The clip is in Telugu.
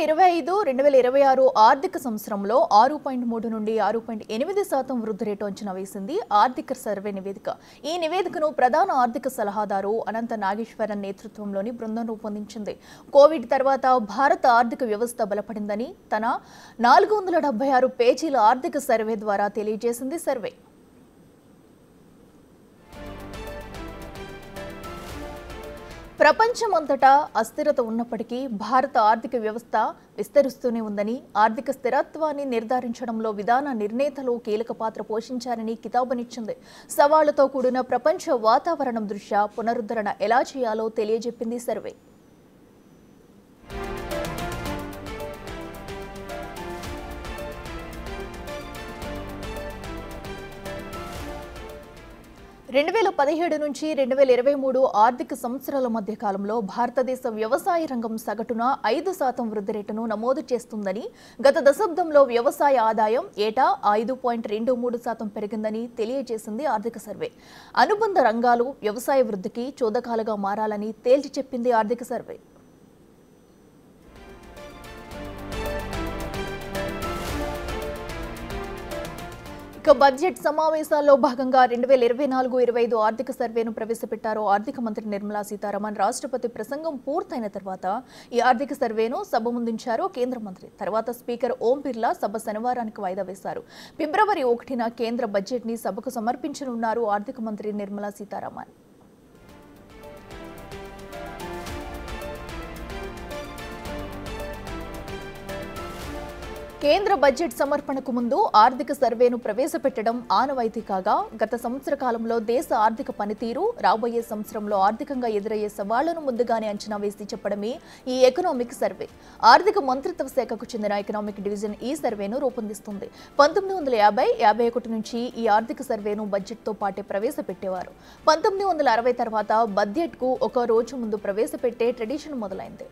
2025-2026 ఆర్థిక సంవత్సరంలో 6.3 నుండి 6.8% వృద్ధి రేటు అంచనా వేసింది ఆర్థిక సర్వే నివేదిక. ఈ నివేదికను ప్రధాన ఆర్థిక సలహాదారు అనంత నాగేశ్వరన్ నేతృత్వంలోని బృందం రూపొందించింది. కోవిడ్ తర్వాత భారత ఆర్థిక వ్యవస్థ బలపడిందని తన 476 పేజీల ఆర్థిక సర్వే ద్వారా తెలియజేసింది సర్వే. ప్రపంచమంతటా అస్థిరత ఉన్నప్పటికీ భారత ఆర్థిక వ్యవస్థ విస్తరిస్తూనే ఉందని, ఆర్థిక స్థిరత్వాన్ని నిర్ధారించడంలో విధాన నిర్ణేతలు కీలక పాత్ర పోషించారని కితాబునిచ్చింది. సవాళ్లతో కూడిన ప్రపంచ వాతావరణం దృష్ట్యా పునరుద్ధరణ ఎలా చేయాలో తెలియజెప్పింది సర్వే. రెండు 2017 నుంచి 2023 ఆర్థిక సంవత్సరాల మధ్య కాలంలో భారతదేశ వ్యవసాయ రంగం సగటున 5% వృద్ధి రేటును నమోదు చేస్తుందని, గత దశాబ్దంలో వ్యవసాయ ఆదాయం ఏటా 5.23% పెరిగిందని తెలియజేసింది ఆర్థిక సర్వే. అనుబంధ రంగాలు వ్యవసాయ వృద్ధికి చోదకాలుగా మారాలని తేల్చి చెప్పింది ఆర్థిక సర్వే. బడ్జెట్ సమావేశాల్లో భాగంగా 2024-25 ఆర్థిక సర్వేను ప్రవేశపెట్టారు ఆర్థిక మంత్రి నిర్మలా సీతారామన్. రాష్ట్రపతి ప్రసంగం పూర్తయిన తర్వాత ఈ ఆర్థిక సర్వేను సభ ముందుంచారు కేంద్ర మంత్రి. తర్వాత స్పీకర్ ఓం బిర్లా సభ శనివారానికి వాయిదా వేశారు. ఫిబ్రవరి 1న కేంద్ర బడ్జెట్ ని సభకు సమర్పించనున్నారు ఆర్థిక మంత్రి నిర్మలా సీతారామన్. కేంద్ర బడ్జెట్ సమర్పణకు ముందు ఆర్థిక సర్వేను ప్రవేశపెట్టడం ఆనవాయితీ కాగా, గత సంవత్సర కాలంలో దేశ ఆర్థిక పనితీరు, రాబోయే సంవత్సరంలో ఆర్థికంగా ఎదురయ్యే సవాళ్లను ముందుగానే అంచనా వేసి చెప్పడమే ఈ ఎకనామిక్ సర్వే. ఆర్థిక మంత్రిత్వ శాఖకు చెందిన ఎకనామిక్ డివిజన్ ఈ సర్వేను రూపొందిస్తుంది. 1950-51 నుంచి ఈ ఆర్థిక సర్వేను బడ్జెట్తో పాటే ప్రవేశపెట్టేవారు. 1960 తర్వాత బడ్జెట్కు ఒక రోజు ముందు ప్రవేశపెట్టే ట్రెడిషన్ మొదలైంది.